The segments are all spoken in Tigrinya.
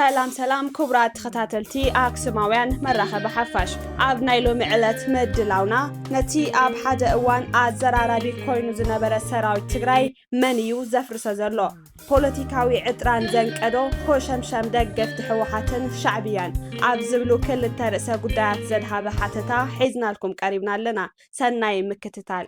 سلام كبرات تختاتلتي أكسماويان مرخة بحفاش عب نايلو معلت مدلاونا نتي عب حدا اوان عزرارابي كوينو زنبرا سراوي تقراي منيو زفر سزرلو بوليتيكاوي عطران زنك ادو كوشمشم دقف تحوحاتن شعبيان عب زبلو كل الترسة قدات زدها بحاتتا حيزنا لكم قريبنا لنا سناي مكتتال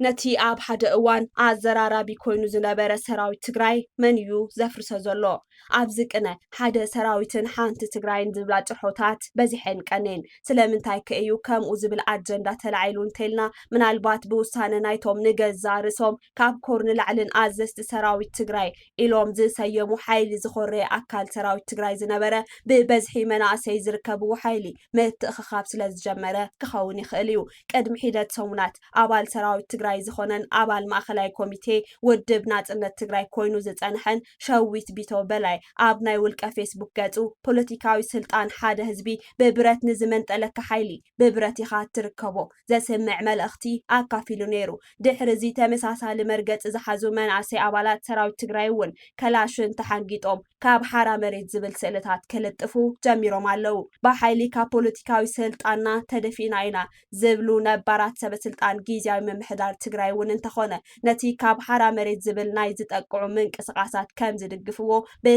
نتي عب حدا اوان عزرارابي كوينو زنبرا سراوي تقراي منيو زفر سزرلو عبزك أنا حدا سراويتن حانت تقراين زبلات حوتات بزحين كانين سلامنتاي كأيو كم وزبل أجندة تلعيلون تلنا من البات بوسانا نايتوم نجز زارسهم كاب كورن لعلن أزست سراويت تقراي إلوم زي سيمو حيلي زخوري أكال سراويت تقراي زنبرا ببزحي مناسي زركبو حيلي مت أخخاب سلاز جمرة كخوني خليو قدم حيدات سومنات أبال سراويت تقراي زخونن أبال ماخلاي كوميتي ودبنات أن تقراي كوينو زتانحن شويت بيتو بلاي ኣብ ናይ ውልቀ ፌስቡክ ገጹ ፖለቲካዊ ስልጣን ሓደ ህዝቢ ብብረት ንዝመን ጠለካ ሓይሊ ብብረት ኢኻ ትርከቦ ዘስምዕ መልእኽቲ ኣካፊሉ ነይሩ ድሕሪ እዚ ተመሳሳሊ መርገጽ ዝሓዙ መናእሰይ ኣባላት ሰራዊት ትግራይ እውን ከላሽን ተሓንጊጦም ካብ ሓራ መሬት ዝብል ስእልታት ከለጥፉ ጀሚሮም ኣለው ብሓይሊ ካብ ፖለቲካዊ ስልጣንና ተደፊና ኢና ዝብሉ ነባራት ሰበስልጣን ጊዜያዊ ምምሕዳር ትግራይ እውን እንተኾነ ነቲ ካብ ሓራ መሬት ዝብል ናይ ዝጠቅዑ ምንቅስቃሳት ከም ዝድግፍዎ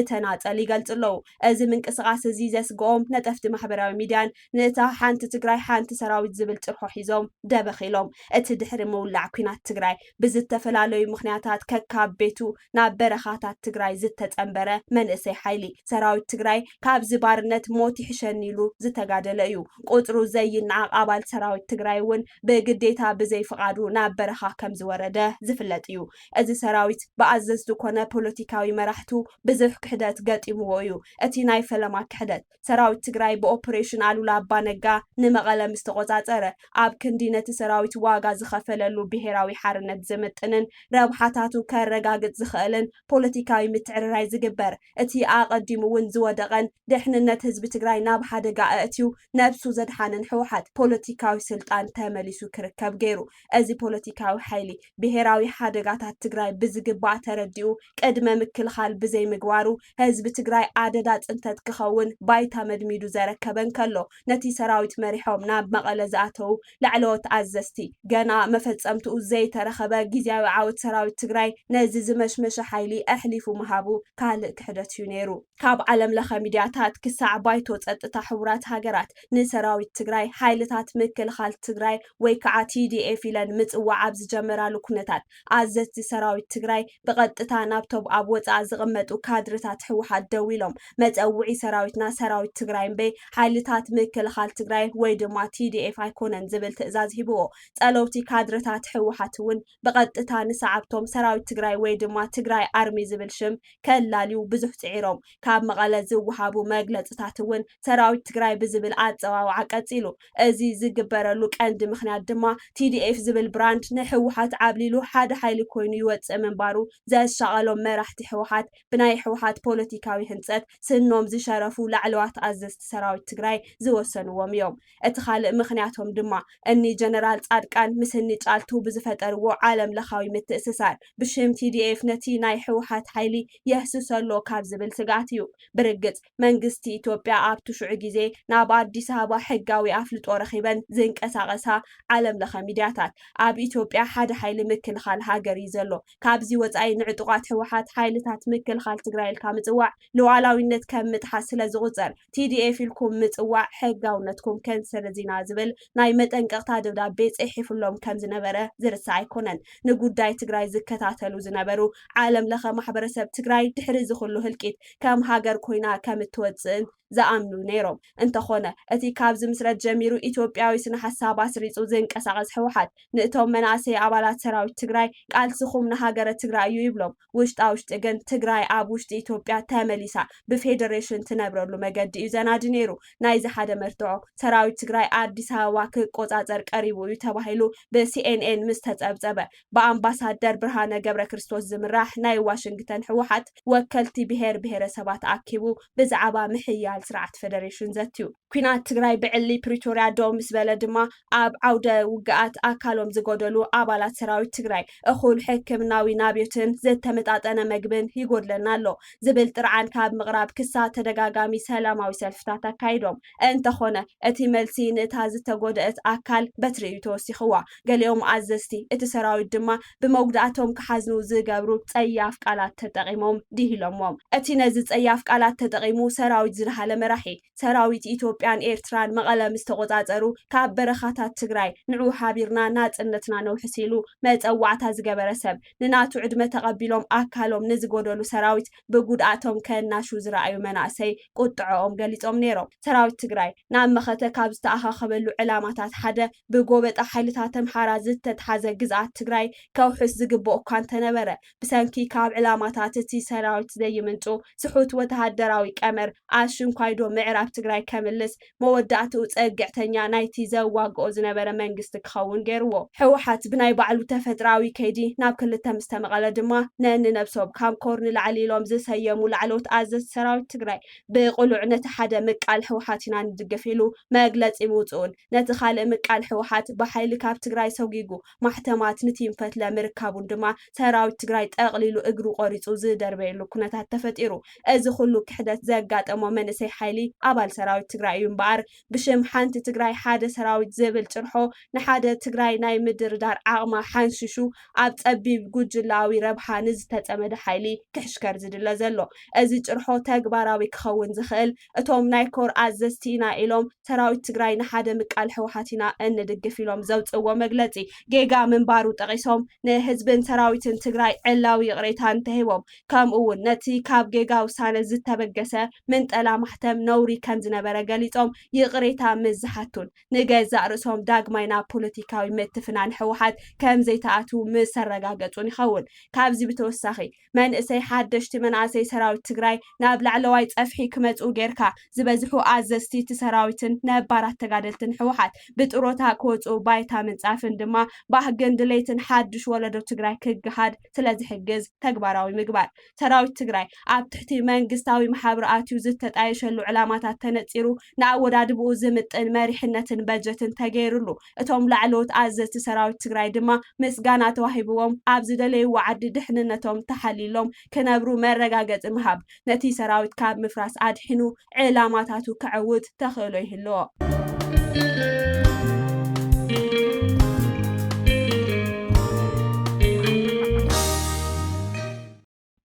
ተናጸል ይገልጽለው እዚ ምንቅስቃስ እዚ ዘስጎም ነጠፍቲ ማሕበራዊ ሚድያን ነታ ሓንቲ ትግራይ ሓንቲ ሰራዊት ዝብል ጽርሖ ሒዞም ደበኺሎም እቲ ድሕሪ ምውላዕ ኩናት ትግራይ ብዝተፈላለዩ ምኽንያታት ከካብ ቤቱ ናብ በረኻታት ትግራይ ዝተጸንበረ መንእሰይ ሓይሊ ሰራዊት ትግራይ ካብ ዝባርነት ሞት ይሕሸኒሉ ዝተጋደለ እዩ ቁጥሩ ዘይናቅ ኣባል ሰራዊት ትግራይ እውን ብግዴታ ብዘይፍቃዱ ናብ በረኻ ከም ዝወረደ ዝፍለጥ እዩ እዚ ሰራዊት ብኣዘዝቱ ኮነ ፖለቲካዊ መራሕቱ ብዙሕ ክሕደት ገጢምዎ እዩ እቲ ናይ ፈለማ ክሕደት ሰራዊት ትግራይ ብኦፕሬሽን ኣሉላ ኣባነጋ ንመቐለ ምስ ተቆጻጸረ ኣብ ክንዲ ነቲ ሰራዊት ዋጋ ዝኸፈለሉ ብሄራዊ ሓርነት ዝምጥንን ረብሓታቱ ከረጋግጽ ዝኽእልን ፖለቲካዊ ምትዕርራይ ዝግበር እቲ ኣቐዲሙ እውን ዝወደቐን ድሕንነት ህዝቢ ትግራይ ናብ ሓደጋ ኣእትዩ ነብሱ ዘድሓንን ሕወሓት ፖለቲካዊ ስልጣን ተመሊሱ ክርከብ ገይሩ እዚ ፖለቲካዊ ሓይሊ ብሄራዊ ሓደጋታት ትግራይ ብዝግባእ ተረዲኡ ቅድመ ምክልኻል ብዘይ ምግባሩ ህዝቢ ትግራይ ኣደዳ ጽንተት ክኸውን ባይታ መድሚዱ ዘረከበን ከሎ ነቲ ሰራዊት መሪሖም ናብ መቐለ ዝኣተው ላዕለዎት ኣዘዝቲ ገና መፈጸምቱ ዘይተረኸበ ጊዜያዊ ዓወት ሰራዊት ትግራይ ነዚ ዝመሽመሸ ሓይሊ ኣሕሊፉ ምሃቡ ካልእ ክሕደት እዩ ነይሩ ካብ ዓለም ለኸ ሚድያታት ክሳዕ ባይቶ ጸጥታ ሕቡራት ሃገራት ንሰራዊት ትግራይ ሓይልታት ምክልኻል ትግራይ ወይ ከዓ TDF ኢለን ምጽዋዕ ኣብ ዝጀመራሉ ኩነታት ኣዘዝቲ ሰራዊት ትግራይ ብቐጥታ ናብቶም ኣብ ወጻእ ዝቕመጡ ካድርታት ሕወሓት ደው ኢሎም መፀውዒ ሰራዊትና ሰራዊት ትግራይ እምበ ሓይልታት ምክልኻል ትግራይ ወይ ድማ TDF ኣይኮነን ዝብል ትእዛዝ ሂብዎ ጸለውቲ ካድርታት ሕወሓት እውን ብቐጥታ ንሰዓብቶም ሰራዊት ትግራይ ወይ ድማ ትግራይ ኣርሚ ዝብል ሽም ከላልዩ ብዙሕ ጽዒሮም ካብ መቐለ ዝወሃቡ መግለጽታት እውን ሰራዊት ትግራይ ብዝብል ኣጸዋውዓ ቀጺሉ እዚ ዝግበረሉ ቀንዲ ምኽንያት ድማ TDF ዝብል ብራንድ ንሕወሓት ዓብሊሉ ሓደ ሓይሊ ኮይኑ ይወጽእ ምንባሩ ዘሻቐሎም መራሕቲ ሕወሓት ብናይ ሕወሓት ፖለቲካዊ ህንጸት ስኖም ዝሸረፉ ላዕለዋት ኣዘዝቲ ሰራዊት ትግራይ ዝወሰንዎም እዮም እቲ ካልእ ምኽንያቶም ድማ እኒ ጀነራል ጻድቃን ምስኒ ጫልቱ ብዝፈጠርዎ ዓለም ለኻዊ ምትእስሳር ብሽም TDF ነቲ ናይ ሕወሓት ሓይሊ የህስሰሎ ካብ ዝብል ስጋት እዩ ብርግጽ መንግስቲ ኢትዮጵያ ኣብ ትሽዑ ግዜ ናብ ኣዲስ ኣበባ ሕጋዊ ኣፍልጦ ረኺበን ዝንቀሳቐሳ ዓለም ለኸ ሚድያታት ኣብ ኢትዮጵያ ሓደ ሓይሊ ምክልኻል ሃገር እዩ ዘሎ ካብዚ ወጻኢ ንዕጡቓት ሕወሓት ሓይልታት ምክልኻል ትግራይ ኢልካ ምጽዋዕ ሉዓላዊነት ከም ምጥሓስ ስለ ዝቑጸር TDF ኢልኩም ምጽዋዕ ሕጋውነትኩም ከንሰርዚና ዝብል ናይ መጠንቀቕታ ደብዳቤ ጽሒፉሎም ከም ዝነበረ ዝርሳዕ ኣይኮነን ንጉዳይ ትግራይ ዝከታተሉ ዝነበሩ ዓለም ለኸ ማሕበረሰብ ትግራይ ድሕሪ ዝኽሉ ህልቂት ከም ሃገር ኮይና ከም እትወጽእን زعملو نيروم انتخونا اتي كابز مسرد جميرو إثيوبياوي سنة حسابا سريصو زنقساقس حوحات نقتهم مناسي عبالات سراوي تقراي قال سخوم نهاجر تقراي يبلوم وشت اجن تقراي اب وشت إثيوبيا تامليسا بفيدريشن تنبرلو مجد يزانا دينيرو نايز حدا مرتعو سراوي تقراي أديس هواك قوزازر قريبو يتباهيلو بCNN مستتابزبه بأمباسادر برهانة قبر كريستوس زمراح ناي واشنطن حوحات وكلتي بهير سبات أكيبو بزعبا محيال سرعة فيدريشن زاتيو ኩናት ትግራይ ብዕሊ ፕሪቶሪያ ዶ ምስ በለ ድማ ኣብ ዓውደ ውግኣት ኣካሎም ዝጎደሉ ኣባላት ሰራዊት ትግራይ እኹል ሕክምናዊ ናብዮትን ዝተመጣጠነ መግብን ይጎድለና ኣሎ ዝብል ጥርዓን ካብ ምቕራብ ክሳ ተደጋጋሚ ሰላማዊ ሰልፍታት ኣካይዶም እንተኾነ እቲ መልሲ ንእታ ዝተጎድአት ኣካል በትሪ እዩ ተወሲኽዋ ገሊኦም ኣዘዝቲ እቲ ሰራዊት ድማ ብመጉዳእቶም ክሓዝኑ ዝገብሩ ፀያፍ ቃላት ተጠቂሞም ዲሂሎሞም እቲ ነዚ ፀያፍ ቃላት ተጠቂሙ ሰራዊት ዝለሃለ መራሒ ሰራዊት ኢትዮጵያን ኤርትራን መቐለ ምስ ተቆፃፀሩ ካብ በረኻታት ትግራይ ንዑ ሓቢርና ናፅነትና ነውሕስ ኢሉ መፀዋዕታ ዝገበረ ሰብ ንናቱ ዕድመ ተቐቢሎም ኣካሎም ንዝጎደሉ ሰራዊት ብጉድኣቶም ከናሹ ዝረኣዩ መናእሰይ ቁጥዖኦም ገሊፆም ነይሮም ሰራዊት ትግራይ ናብ መኸተ ካብ ዝተኣኻኸበሉ ዕላማታት ሓደ ብጎበጣ ሓይልታት ኣምሓራ ዝተተሓዘ ግዝኣት ትግራይ ከውሕስ ዝግብኦ እኳ እንተነበረ ብሰንኪ ካብ ዕላማታት እቲ ሰራዊት ዘይምንጩ ስሑት ወተሃደራዊ ቀመር ኣሽንኳይዶ ምዕራብ ትግራይ ከምልስ መወዳእትኡ ፀግዕተኛ ናይቲ ዘዋግኦ ዝነበረ መንግስቲ ክኸውን ገይርዎ ሕወሓት ብናይ ባዕሉ ተፈጥራዊ ከይዲ ናብ ክልተ ምስ ተመቐለ ድማ ነንነብሶም ካብ ኮርኒ ላዕሊ ኢሎም ዝሰየሙ ላዕለዎት ኣዘዝቲ ሰራዊት ትግራይ ብቁሉዕ ነቲ ሓደ ምቃል ሕወሓት ኢና ንድገፍ ኢሉ መግለፂ ምውፅኡን ነቲ ካልእ ምቃል ሕወሓት ብሓይሊ ካብ ትግራይ ሰጊጉ ማሕተማት ንቲንፈትለ ምርካቡን ድማ ሰራዊት ትግራይ ጠቕሊሉ እግሩ ቆሪፁ ዝደርበየሉ ኩነታት ተፈጢሩ እዚ ኩሉ ክሕደት ዘጋጠሞ መንእሰይ ሓይሊ ኣባል ሰራዊት ትግራይ እዩ እምበኣር ብሽም ሓንቲ ትግራይ ሓደ ሰራዊት ዝብል ጭርሖ ንሓደ ትግራይ ናይ ምድርዳር ዓቕማ ሓንሽሹ ኣብ ፀቢብ ጉጅላዊ ረብሓ ንዝተፀመደ ሓይሊ ክሕሽከር ዝድለ ዘሎ እዚ ጭርሖ ተግባራዊ ክኸውን ዝኽእል እቶም ናይ ኮር ኣዘዝቲ ኢና ኢሎም ሰራዊት ትግራይ ንሓደ ምቃል ሕወሓት ኢና እንድግፍ ኢሎም ዘውፅዎ መግለፂ ጌጋ ምንባሩ ጠቂሶም ንህዝብን ሰራዊትን ትግራይ ዕላዊ ቅሬታ እንተሂቦም ከምኡ እውን ነቲ ካብ ጌጋ ውሳነ ዝተበገሰ ምንጠላ ማሕተም ነውሪ ከም ዝነበረ ገሊፆም ይቅሬታ ምዝሓቱን ንገዛእ ርእሶም ዳግማይ ናብ ፖለቲካዊ ምትፍናን ሕወሓት ከም ዘይተኣቱ ምስ ኣረጋገፁን ይኸውን ካብዚ ብተወሳኺ መንእሰይ ሓደሽቲ መናእሰይ ሰራዊት ትግራይ ናብ ላዕለዋይ ፀፍሒ ክመፁ ጌርካ ዝበዝሑ ኣዘዝቲ እቲ ሰራዊትን ነባራት ተጋደልትን ሕወሓት ብጥሮታ ክወፁ ባይታ ምንፃፍን ድማ ባህግን ድሌትን ሓድሽ ወለዶ ትግራይ ክግሃድ ስለዝሕግዝ ተግባራዊ ምግባር ሰራዊት ትግራይ ኣብ ትሕቲ መንግስታዊ ማሕበረ ኣትዩ ዝተጣየሸሉ ዕላማታት ተነፂሩ ንኣወዳድብኡ ዝምጥን መሪሕነትን በጀትን ተገይሩሉ እቶም ላዕለዎት ኣዘዝቲ ሰራዊት ትግራይ ድማ ምስጋና ተዋሂብዎም ኣብ ዝደለይዎ ዓዲ ድሕንነቶም ተሓሊሎም ክነብሩ መረጋገፂ ምሃብ ነቲ ሰራዊት ካብ ምፍራስ ኣድሒኑ ዕላማታቱ ክዕውት ተኽእሎ ይህልዎ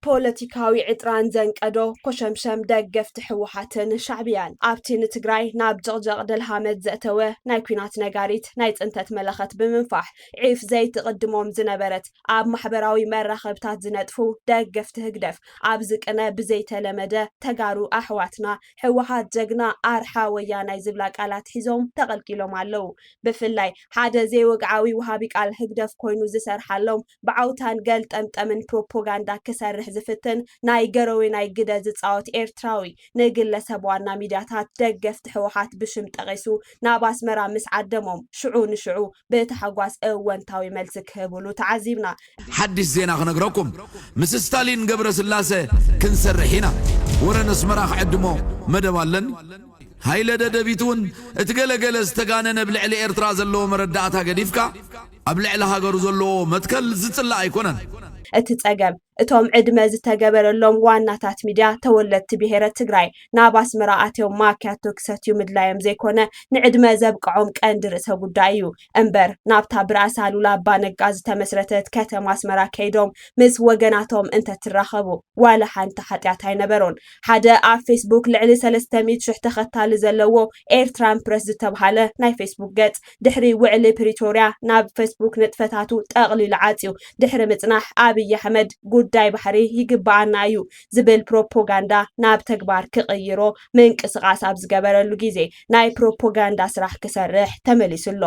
ፖለቲካዊ ዕጥራን ዘንቀዶ ኮሸምሸም ደገፍቲ ሕወሓትን ሻዕብያን ኣብቲ ንትግራይ ናብ ጀቕጀቕ ደልሃመት ዘእተወ ናይ ኩናት ነጋሪት ናይ ፅንተት መለኸት ብምንፋሕ ዒፍ ዘይትቕድሞም ዝነበረት ኣብ ማሕበራዊ መራኸብታት ዝነጥፉ ደገፍቲ ህግደፍ ኣብ ዝቅነ ብዘይተለመደ ተጋሩ ኣሕዋትና ሕወሓት ጀግና ኣርሓ ወያናይ ዝብላ ቃላት ሒዞም ተቐልቂሎም ኣለው ብፍላይ ሓደ ዘይወግዓዊ ወሃቢ ቃል ህግደፍ ኮይኑ ዝሰርሓሎም ብዓውታን ገል ጠምጠምን ፕሮፓጋንዳ ክሰርሕ ዝፍትን ናይ ገረዊ ናይ ግደ ዝፃወት ኤርትራዊ ንግለሰብ ዋና ሚድያታት ደገፍቲ ሕወሓት ብሽም ጠቂሱ ናብ ኣስመራ ምስ ዓደሞም ሽዑ ንሽዑ ብተሓጓስ እወንታዊ መልሲ ክህብሉ ተዓዚብና ሓድሽ ዜና ክነግረኩም ምስ ስታሊን ገብረ ስላሴ ክንሰርሕ ኢና ወረን ኣስመራ ክዕድሞ መደብ ኣለኒ ሃይለ ደደቢቱን እትገለገለ ዝተጋነነ ብልዕሊ ኤርትራ ዘለዎ መረዳእታ ገዲፍካ ኣብ ልዕሊ ሃገሩ ዘለዎ መትከል ዝፅላእ ኣይኮነን እቲ ፀገም እቶም ዕድመ ዝተገበረሎም ዋናታት ሚድያ ተወለድቲ ብሄረ ትግራይ ናብ ኣስመራ ኣትዮም ማክያቶ ክሰትዩ ምድላዮም ዘይኮነ ንዕድመ ዘብቅዖም ቀንዲ ርእሰ ጉዳይ እዩ እምበር ናብታ ብራእሲ ኣሉላ ኣባ ነጋ ዝተመስረተት ከተማ ኣስመራ ከይዶም ምስ ወገናቶም እንተትራኸቡ ዋላ ሓንቲ ሓጢያት ኣይነበሮን ሓደ ኣብ ፌስቡክ ልዕሊ 300,000 ተኸታሊ ዘለዎ ኤርትራን ፕረስ ዝተባሃለ ናይ ፌስቡክ ገጽ ድሕሪ ውዕሊ ፕሪቶሪያ ናብ ፌስቡክ ንጥፈታቱ ጠቕሊሉ ዓፅዩ ድሕሪ ምጽናሕ ኣብይ ኣሕመድ ጉዳይ ባሕሪ ይግባአና እዩ ዝብል ፕሮፓጋንዳ ናብ ተግባር ክቕይሮ ምንቅስቃስ ኣብ ዝገበረሉ ግዜ ናይ ፕሮፓጋንዳ ስራሕ ክሰርሕ ተመሊሱሎ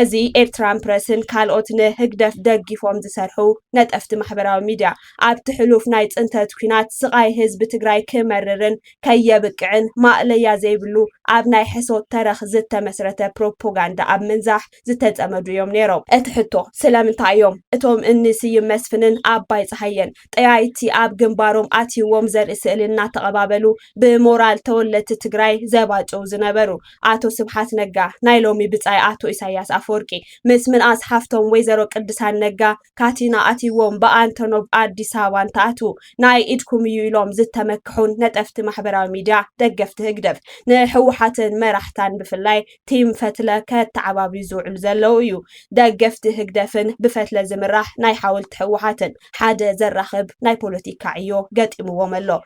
እዚ ኤርትራን ፕረስን ካልኦት ንህግደፍ ደጊፎም ዝሰርሑ ነጠፍቲ ማሕበራዊ ሚድያ ኣብ ትሕሉፍ ናይ ፅንተት ኩናት ስቃይ ህዝቢ ትግራይ ክመርርን ከየብቅዕን ማእለያ ዘይብሉ ኣብ ናይ ሕሶት ተረኽ ዝተመስረተ ፕሮፓጋንዳ ኣብ ምንዛሕ ዝተፀመዱ እዮም ነይሮም እቲ ሕቶ ስለምንታይ እዮም እቶም እንስይ መስፍንን ኣባይ ፀሃየን ጠያይቲ ኣብ ግንባሮም ኣትይዎም ዘርኢ ስእሊ እናተቐባበሉ ብሞራል ተወለድቲ ትግራይ ዘባጭው ዝነበሩ ኣቶ ስብሓት ነጋ ናይ ሎሚ ብጻይ ኣቶ ኢሳያስ ኣፈወርቂ ምስ ምንኣስ ሓፍቶም ወይዘሮ ቅድሳን ነጋ ካቲና ኣትይዎም ብኣንቶኖቭ ኣዲስ ኣበባ እንተኣትዉ ናይ ኢድኩም እዩ ኢሎም ዝተመክሑን ነጠፍቲ ማሕበራዊ ሚድያ ደገፍቲ ህግደፍ ንሕወሓትን መራሕታን ብፍላይ ቲም ፈትለ ከተዓባብዩ ዝውዕሉ ዘለው እዩ ደገፍቲ ህግደፍን ብፈትለ ዝምራሕ ናይ ሓወልቲ ሕወሓትን ሓደ ዘራኽብ ናይ ፖለቲካ ዕዮ ገጢምዎም ኣሎ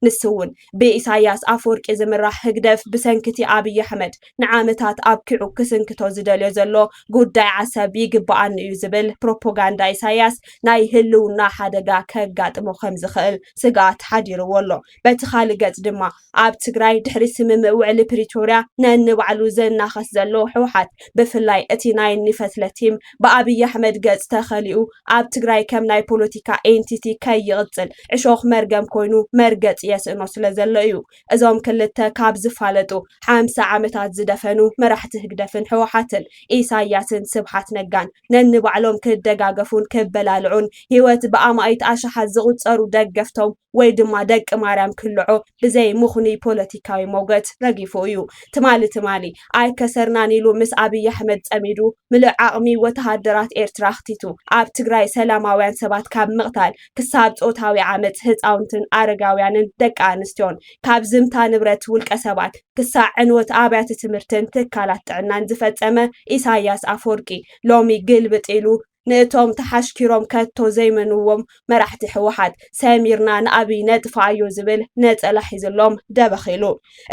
ንስውን ብኢሳያስ ኣፈወርቂ ዝምራሕ ህግደፍ ብሰንክቲ ኣብይ ኣሕመድ ንዓመታት ኣብኪዑ ክስንክቶ ዝደልዮ ዘሎ ጉዳይ ዓሰብ ይግባኣን እዩ ዝብል ፕሮፓጋንዳ ኢሳያስ ናይ ህልውና ሓደጋ ከጋጥሞ ከም ዝኽእል ስጋት ሓዲርዎ ኣሎ በቲ ካልእ ገጽ ድማ ኣብ ትግራይ ድሕሪ ስምምዕ ውዕሊ ፕሪቶርያ ነንባዕሉ ዘናኸስ ዘሎ ሕወሓት ብፍላይ እቲ ናይ ንፈትለ ቲም ብኣብይ ኣሕመድ ገጽ ተኸሊኡ ኣብ ትግራይ ከም ናይ ፖለቲካ ኤንቲቲ ከይቕጽል ዕሾኽ መርገም ኮይኑ መርገጽ የስእኖ ስለ ዘሎ እዩ እዞም ክልተ ካብ ዝፋለጡ 50 ዓመታት ዝደፈኑ መራሕቲ ህግደፍን ሕወሓትን ኢሳያስን ስብሓት ነጋን ነንባዕሎም ክደጋገፉን ክበላልዑን ህይወት ብኣማኢት ኣሽሓት ዝቁፀሩ ደገፍቶም ወይ ድማ ደቂ ማርያም ክልዖ ብዘይ ምኹኒ ፖለቲካዊ ሞገት ረጊፉ እዩ ትማሊ ኣይ ከሰርናን ኢሉ ምስ ኣብይ ኣሕመድ ፀሚዱ ምሉእ ዓቕሚ ወተሃደራት ኤርትራ ኣኽቲቱ ኣብ ትግራይ ሰላማውያን ሰባት ካብ ምቕታል ክሳብ ጾታዊ ዓመፅ ህፃውንትን ኣረጋውያንን ደቂ ኣንስትዮን ካብ ዝምታ ንብረት ውልቀ ሰባት ክሳብ ዕንወት ኣብያተ ትምህርትን ትካላት ጥዕናን ዝፈጸመ ኢሳያስ ኣፈወርቂ ሎሚ ግልብጥ ኢሉ ንእቶም ተሓሽኪሮም ከቶ ዘይመንዎም መራሕቲ ሕወሓት ሰሚርና ንኣብይ ነጥፋዮ ዝብል ነፀላ ሒዝሎም ደበኺሉ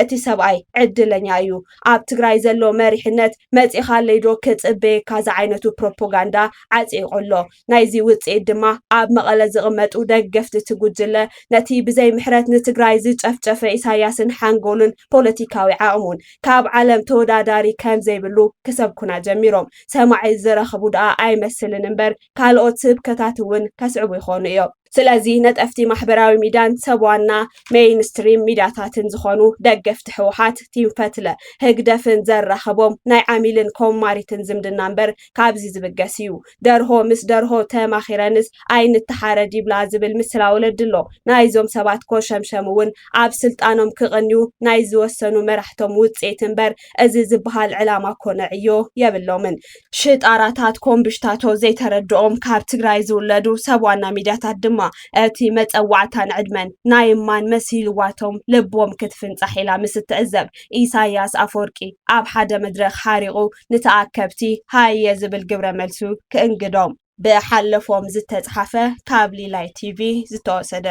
እቲ ሰብኣይ ዕድለኛ እዩ ኣብ ትግራይ ዘሎ መሪሕነት መፂኻ ለይዶ ክፅበየካ ዝዓይነቱ ፕሮፓጋንዳ ዓፂቆሎ ናይዚ ውፅኢት ድማ ኣብ መቐለ ዝቕመጡ ደገፍቲ ትጉጅለ ነቲ ብዘይ ምሕረት ንትግራይ ዝጨፍጨፈ ኢሳያስን ሓንጎልን ፖለቲካዊ ዓቕሙን ካብ ዓለም ተወዳዳሪ ከም ዘይብሉ ክሰብኩና ጀሚሮም ሰማዒ ዝረኸቡ ደኣ ኣይመስልን እምበር ካልኦት ስብከታት እውን ከስዕቡ ይኾኑ እዮም ስለዚ ነጠፍቲ ማሕበራዊ ሚድያን ሰብዋና ሜይንስትሪም ሚድያታትን ዝኾኑ ደገፍቲ ሕወሓት ቲም ፈትለ ህግደፍን ዘራኸቦም ናይ ዓሚልን ኮማሪትን ዝምድና እምበር ካብዚ ዝብገስ እዩ ደርሆ ምስ ደርሆ ተማኺረንስ ኣይንተሓረድ ይብላ ዝብል ምስላ ወለድሎ ናይዞም ሰባት ኮሸምሸም እውን ኣብ ስልጣኖም ክቕንዩ ናይ ዝወሰኑ መራሕቶም ውፅኢት እምበር እዚ ዝበሃል ዕላማ ኮነ ዕዮ የብሎምን ሽጣራታት ኮምብሽታቶ ዘይተረድኦም ካብ ትግራይ ዝውለዱ ሰብዋና ሚድያታት ድማ እቲ መፀዋዕታን ዕድመን ናይ እማን መሲልዋቶም ልቦም ክትፍንፃሕ ኢላ ምስ ትዕዘብ ኢሳያስ ኣፈወርቂ ኣብ ሓደ መድረክ ሓሪቑ ንተኣከብቲ ሃየ ዝብል ግብረ መልሱ ክእንግዶም ብሓለፎም ዝተፅሓፈ ካብ ሊላይ ቲቪ ዝተወሰደ